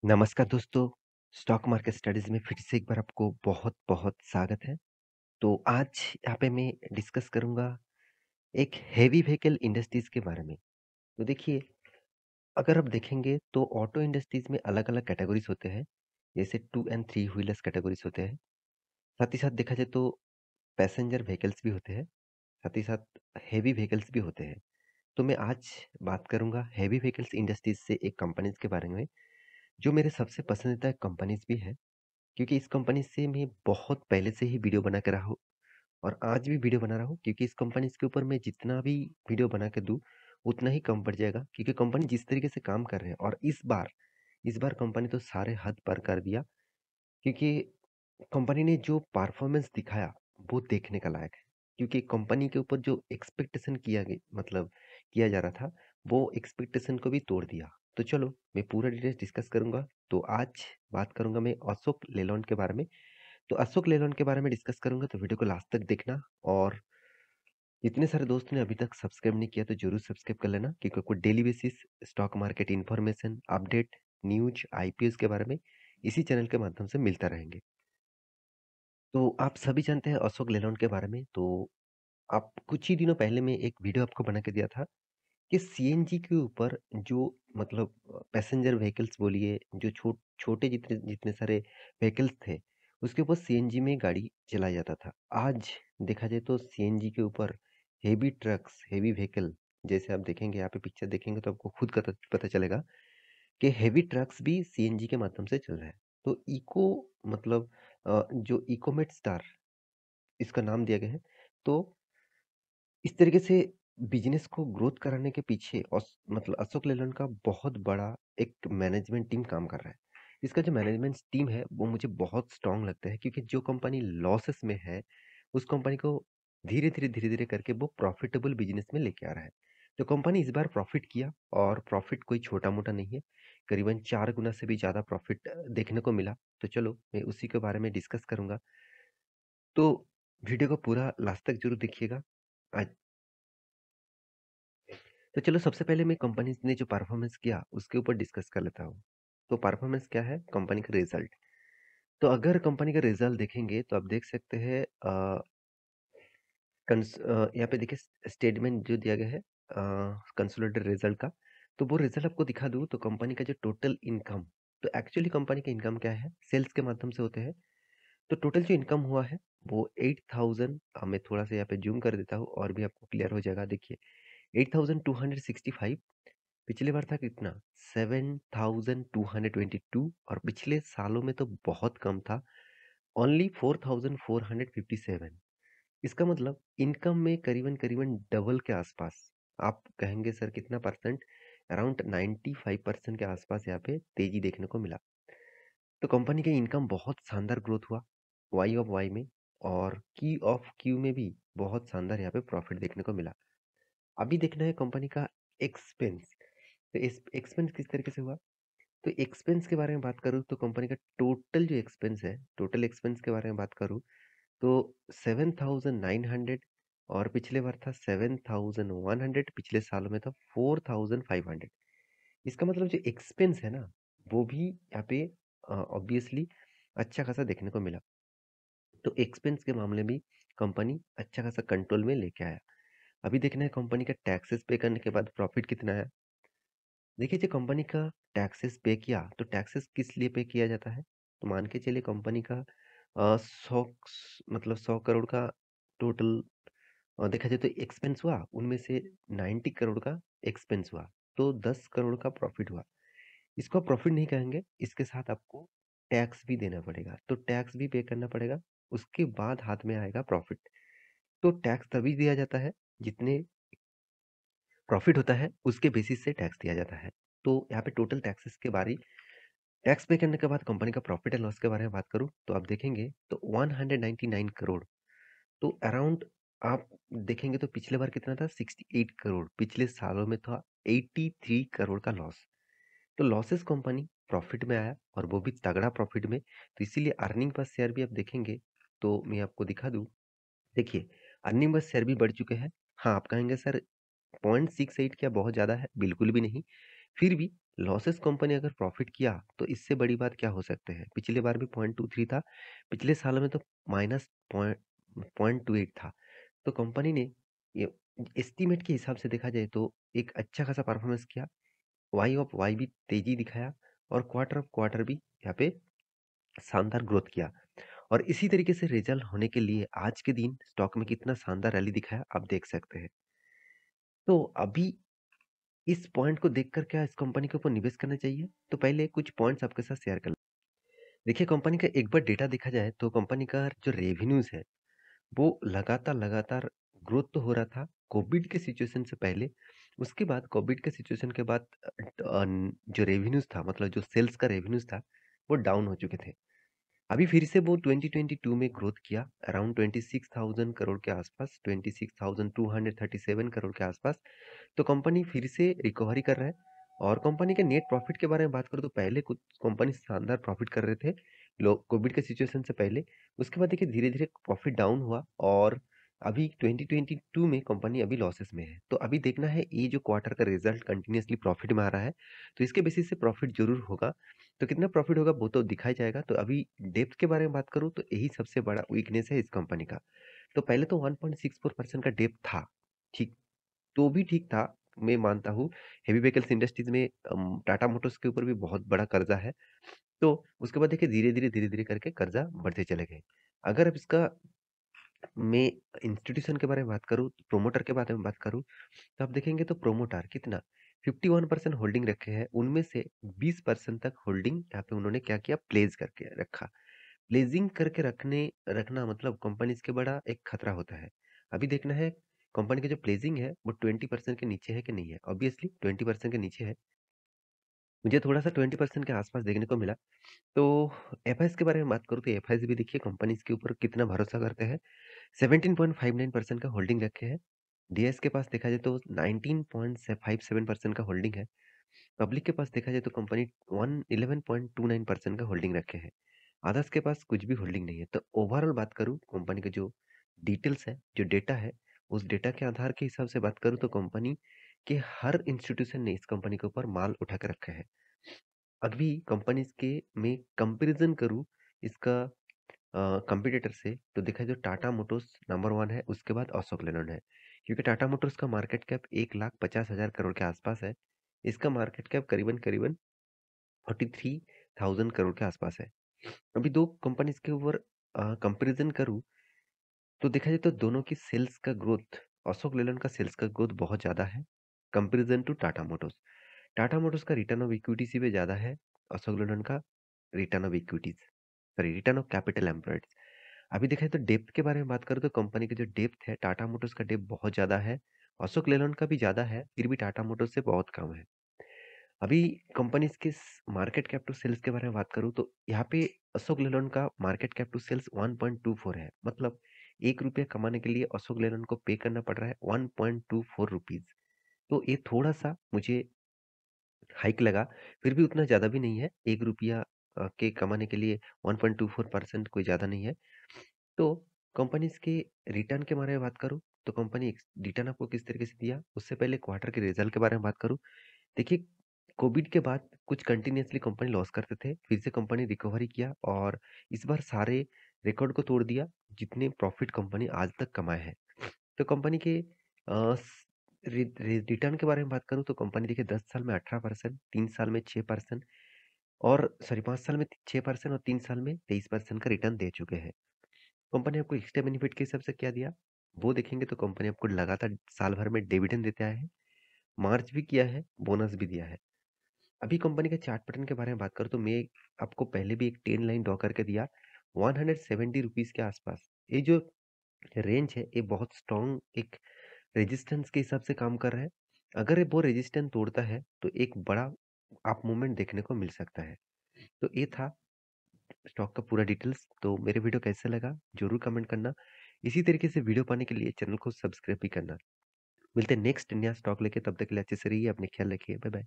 नमस्कार दोस्तों, stock market studies में फिर से एक बार आपको बहुत-बहुत स्वागत है। तो आज यहाँ पे मैं डिस्कस करूँगा एक हेवी व्हीकल इंडस्ट्रीज़ के बारे में। तो देखिए, अगर आप देखेंगे तो ऑटो इंडस्ट्रीज़ में अलग-अलग कैटेगरीज़ होते हैं, जैसे 2 एंड 3 व्हीलर्स कैटेगरीज़ होते हैं। साथ ही साथ देखा जाए तो पैसेंजर व्हीकल्स भी होते हैं, साथ ही साथ हेवी व्हीकल्स भी होते हैं। तो मैं आज बात करूँगा हेवी व्हीकल्स इंडस्ट्रीज़ से एक कंपनीज़ के बारे में, जो मेरे सबसे पसंदीदा कंपनीज़ भी है। क्योंकि इस कंपनी से मैं बहुत पहले से ही वीडियो बना के रहा हूँ और आज भी वीडियो बना रहा हूँ क्योंकि इस कंपनी के ऊपर मैं जितना भी वीडियो बना के दूँ, उतना ही कम पड़ जाएगा क्योंकि कंपनी जिस तरीके से काम कर रहे हैं और इस बार कंपनी तो सारे हद पार कर दिया क्योंकि कंपनी ने जो परफॉर्मेंस दिखाया, वो देखने का लायक है। क्योंकि कंपनी के ऊपर जो एक्सपेक्टेशन किया जा रहा था, वो एक्सपेक्टेशन को भी तोड़ दिया। तो चलो, मैं पूरा डिटेल्स डिस्कस करूँगा। तो आज बात करूँगा मैं अशोक लेलैंड के बारे में। तो अशोक लेलैंड के बारे में डिस्कस करूँगा तो वीडियो को लास्ट तक देखना और जितने सारे दोस्त ने अभी तक सब्सक्राइब नहीं किया तो ज़रूर सब्सक्राइब कर लेना क्योंकि आपको daily basis stock market information, update, news, IPOs के बारे में इसी चैनल के माध्यम से मिलता रहेंगे। तो आप सभी जानते हैं अशोक लेलैंड के बारे में, तो आप कुछ ही दिनों पहले मैं एक वीडियो आपको बना के दिया था कि सीएनजी के ऊपर जो मतलब पैसेंजर व्हीकल्स बोलिए, जो छोटे जितने जितने सारे व्हीकल्स थे, उसके ऊपर सीएनजी में गाड़ी चलाया जाता था। आज देखा जाए तो सीएनजी के ऊपर हेवी ट्रक्स, हेवी व्हीकल जैसे आप देखेंगे यहाँ पे पिक्चर देखेंगे तो आपको खुद पता पता चलेगा कि हेवी ट्रक्स भी सीएनजी के माध्यम से चल रहा है। तो इको मतलब जो इकोमेट स्टार इसका नाम दिया गया है। तो इस तरीके से बिज़नेस को ग्रोथ कराने के पीछे मतलब अशोक लेलैंड का बहुत बड़ा एक मैनेजमेंट टीम काम कर रहा है। इसका जो मैनेजमेंट टीम है, वो मुझे बहुत स्ट्रॉन्ग लगता है क्योंकि जो कंपनी लॉसेस में है, उस कंपनी को धीरे-धीरे करके वो प्रॉफ़िटेबल बिज़नेस में लेके आ रहा है। तो कंपनी इस बार प्रॉफ़िट किया और प्रॉफ़िट कोई छोटा-मोटा नहीं है, करीबन 4 गुना से भी ज़्यादा प्रॉफ़िट देखने को मिला। तो चलो, मैं उसी के बारे में डिस्कस करूँगा। तो वीडियो को पूरा लास्ट तक ज़रूर देखिएगा। आज तो चलो सबसे पहले मैं कंपनी ने जो परफॉर्मेंस किया उसके ऊपर डिस्कस कर लेता हूँ। तो परफॉर्मेंस क्या है? कंपनी का रिजल्ट। तो अगर कंपनी का रिजल्ट देखेंगे तो आप देख सकते हैं यहाँ पे देखिए स्टेटमेंट जो दिया गया है कंसोलिडेटेड रिजल्ट का। तो वो रिजल्ट आपको दिखा दूँ तो कंपनी का जो टोटल इनकम, तो एक्चुअली कंपनी का इनकम क्या है? सेल्स के माध्यम से होते हैं। तो टोटल जो इनकम हुआ है वो 8000 मैं थोड़ा-सा यहाँ पे ज़ूम कर देता हूँ और भी आपको क्लियर हो जाएगा देखिए 8265 पिछली बार था कितना 7222 और पिछले सालों में तो बहुत कम था ओनली 4457। इसका मतलब इनकम में करीबन-करीबन डबल के आसपास। आप कहेंगे सर कितना परसेंट? अराउंड 95% के आसपास यहाँ पे तेजी देखने को मिला। तो कंपनी का इनकम बहुत शानदार ग्रोथ हुआ वाई ऑफ वाई में और की ऑफ क्यू में भी बहुत शानदार यहाँ पे प्रॉफिट देखने को मिला। अभी देखना है कंपनी का एक्सपेंस। तो इस एक्सपेंस किस तरीके से हुआ? तो एक्सपेंस के बारे में बात करूँ तो कंपनी का टोटल जो एक्सपेंस है, टोटल एक्सपेंस के बारे में बात करूँ तो 7,900 और पिछले बार था 7,100, पिछले सालों में था 4,500। इसका मतलब जो एक्सपेंस है ना, वो भी यहाँ पे ऑब्वियसली अच्छा खासा देखने को मिला। तो एक्सपेंस के मामले में कंपनी अच्छा खासा कंट्रोल में लेके आया। अभी देखना है कंपनी का टैक्सेस पे करने के बाद प्रॉफिट कितना है। देखिए जो कंपनी का टैक्सेस पे किया तो टैक्सेस किस लिए पे किया जाता है? तो मान के चलिए कंपनी का 100 मतलब 100 करोड़ का टोटल देखा जाए तो एक्सपेंस हुआ, उनमें से 90 करोड़ का एक्सपेंस हुआ, तो 10 करोड़ का प्रॉफिट हुआ। इसको आप प्रॉफिट नहीं कहेंगे, इसके साथ आपको टैक्स भी देना पड़ेगा, तो टैक्स भी पे करना पड़ेगा, उसके बाद हाथ में आएगा प्रॉफिट। तो टैक्स तभी दिया जाता है जितने प्रॉफिट होता है उसके बेसिस से टैक्स दिया जाता है। तो यहाँ पे टोटल टैक्सेस के बारी टैक्स पे करने के बाद कंपनी का प्रॉफिट एंड लॉस के बारे में बात करूँ तो आप देखेंगे तो 199 करोड़। तो अराउंड आप देखेंगे तो पिछले बार कितना था 68 करोड़, पिछले सालों में था 83 करोड़ का लॉस। तो लॉसेस कंपनी प्रॉफिट में आया और वो भी तगड़ा प्रॉफिट में। तो इसीलिए अर्निंग पर शेयर भी आप देखेंगे तो मैं आपको दिखा दूं। देखिए अर्निंग पर शेयर भी बढ़ चुके हैं। हाँ आप कहेंगे सर 0.68 क्या बहुत ज़्यादा है? बिल्कुल भी नहीं। फिर भी लॉसेस कंपनी अगर प्रॉफिट किया तो इससे बड़ी बात क्या हो सकते हैं? पिछली बार भी 0.23 था, पिछले साल में तो माइनस पॉइंट 0.28 था। तो कंपनी ने ये एस्टीमेट के हिसाब से देखा जाए तो एक अच्छा खासा परफॉर्मेंस किया। वाई ऑफ वाई भी तेजी दिखाया और क्वार्टर ऑफ क्वार्टर भी यहाँ पे शानदार ग्रोथ किया। और इसी तरीके से रिजल्ट होने के लिए आज के दिन स्टॉक में कितना शानदार रैली दिखाया आप देख सकते हैं। तो अभी इस पॉइंट को देखकर क्या इस कंपनी के ऊपर निवेश करना चाहिए? तो पहले कुछ पॉइंट्स आपके साथ शेयर कर देखिए कंपनी का एक बार डेटा देखा जाए तो कंपनी का जो रेवेन्यूज़ है, वो लगातार ग्रोथ तो हो रहा था कोविड के सिचुएशन से पहले। उसके बाद कोविड के सिचुएशन के बाद जो रेवेन्यूज़ था मतलब जो सेल्स का रेवेन्यूज़ था, वो डाउन हो चुके थे। अभी फिर से वो 2022 में ग्रोथ किया अराउंड 26,000 करोड़ के आसपास, 26,237 करोड़ के आसपास। तो कंपनी फिर से रिकवरी कर रहा है और कंपनी के नेट प्रॉफिट के बारे में बात करूँ तो पहले कुछ कंपनी शानदार प्रॉफिट कर रहे थे लोग कोविड के सिचुएशन से पहले। उसके बाद देखिए धीरे धीरे प्रॉफिट डाउन हुआ और अभी 2022 में कंपनी अभी लॉसेस में है। तो अभी देखना है ये जो क्वार्टर का रिजल्ट कंटिन्यूअसली प्रॉफिट में आ रहा है तो इसके बेसिस से प्रॉफिट जरूर होगा। तो कितना प्रॉफिट होगा वो तो दिखाई जाएगा। तो अभी डेप्थ के बारे में बात करूँ तो यही सबसे बड़ा वीकनेस है इस कंपनी का। तो पहले तो 1.64% का डेप्थ था, ठीक तो भी ठीक था, मैं मानता हूँ। हेवी व्हीकल्स इंडस्ट्रीज में टाटा मोटर्स के ऊपर भी बहुत बड़ा कर्जा है। तो उसके बाद देखिए धीरे-धीरे करके कर्जा बढ़ते चले गए। अगर अब इसका मैं इंस्टीट्यूशन के बारे में बात करूँ, प्रोमोटर के बारे में बात करूँ, तो आप देखेंगे तो प्रोमोटर कितना 51% होल्डिंग रखे हैं, उनमें से 20% तक होल्डिंग यहाँ पे उन्होंने क्या किया प्लेस करके रखा। प्लेजिंग करके रखना मतलब कंपनीज के बड़ा एक खतरा होता है। अभी देखना है कंपनी का जो प्लेजिंग है वो 20% के नीचे है कि नहीं है। ऑब्वियसली 20% के नीचे है। मुझे थोड़ा सा 20% के आसपास देखने को मिला। तो एफआईएस के बारे में बात करूँ तो एफआईएस भी देखिए कंपनीज के ऊपर कितना भरोसा करते हैं। 17.59% का होल्डिंग रखे हैं। डीएस के पास देखा जाए तो 19.57% का होल्डिंग है। पब्लिक के पास देखा जाए तो कंपनी 11.29% का होल्डिंग रखे हैं। अदर्स के पास कुछ भी होल्डिंग नहीं है। तो ओवरऑल बात करूँ कंपनी का जो डिटेल्स है, जो डेटा है, उस डेटा के आधार के हिसाब से बात करूँ तो कंपनी के हर इंस्टीट्यूशन ने इस कंपनी के ऊपर माल उठा के रखा है। अभी कंपनीज के मैं कंपैरिजन करूँ इसका कंपटीटर से तो देखा जाए तो टाटा मोटर्स नंबर 1 है, उसके बाद अशोक लेलैंड है। क्योंकि टाटा मोटर्स का मार्केट कैप 1,50,000 करोड़ के आसपास है। इसका मार्केट कैप करीबन-करीबन 43,000 करोड़ के आसपास है। अभी 2 कंपनीज के ऊपर कंपैरिजन करूँ तो देखा जाए तो दोनों की सेल्स का ग्रोथ अशोक लेलैंड का सेल्स का ग्रोथ बहुत ज़्यादा है comparison to Tata Motors. Tata Motors का रिटर्न ऑफ इक्विटी से भी ज़्यादा है अशोक लेलैंड का return of equities sorry return of capital employed. अभी देखा जाए तो डेप्थ के बारे में बात करूँ तो कंपनी का जो डेप्थ है टाटा मोटर्स का डेप्थ बहुत ज़्यादा है। अशोक लेलैंड का भी ज़्यादा है फिर भी टाटा मोटर्स से बहुत कम है। अभी कंपनीज के मार्केट कैप टू सेल्स के बारे में बात करूँ तो यहाँ पे अशोक लेलैंड का मार्केट कैप टू सेल्स 1.24 है। मतलब 1 रुपया कमाने के लिए अशोक लेलैंड को पे करना पड़ रहा है 1.24 रुपीज़। तो ये थोड़ा-सा मुझे हाइक लगा, फिर भी उतना ज़्यादा भी नहीं है। 1 रुपया के कमाने के लिए 1.24% कोई ज़्यादा नहीं है। तो कंपनीज़ के रिटर्न के बारे में बात करूँ, तो कंपनी रिटर्न आपको किस तरीके से दिया? उससे पहले क्वार्टर के रिजल्ट के बारे में बात करूँ, देखिए कोविड के बाद कुछ कंटिन्यूअसली कंपनी लॉस करते थे, फिर से कंपनी रिकवरी किया और इस बार सारे रिकॉर्ड को तोड़ दिया, जितने प्रॉफिट कंपनी आज तक कमाए हैं। तो कंपनी के रिटर्न के बारे में बात करूँ तो कंपनी देखिए 10 साल में 18%, 3 साल में 6% और सॉरी 5 साल में 6% और 3 साल में 23% का रिटर्न दे चुके हैं। कंपनी आपको एक्स्ट्रा बेनिफिट के हिसाब से क्या दिया? वो देखेंगे तो कंपनी आपको लगातार साल भर में डिविडेंड देते आए हैं, मार्च भी किया है, बोनस भी दिया है। अभी कंपनी के चार्ट पैटर्न के बारे में बात करूँ तो मैं आपको पहले भी एक 10 लाइन ड्रॉ करके दिया, 170 रुपीज़ के आसपास। ये जो रेंज है, ये बहुत स्ट्रॉन्ग एक रेजिस्टेंस के हिसाब से काम कर रहा है। अगर ये वो रेजिस्टेंस तोड़ता है, तो एक बड़ा अप मूवमेंट देखने को मिल सकता है। तो ये था स्टॉक का पूरा डिटेल्स। तो मेरे वीडियो कैसे लगा, ज़रूर कमेंट करना। इसी तरीके से वीडियो पाने के लिए चैनल को सब्सक्राइब भी करना। मिलते हैं नेक्स्ट नया स्टॉक लेके, तब तक के लिए अच्छे से रहिए, अपने ख्याल रखिए। Bye bye.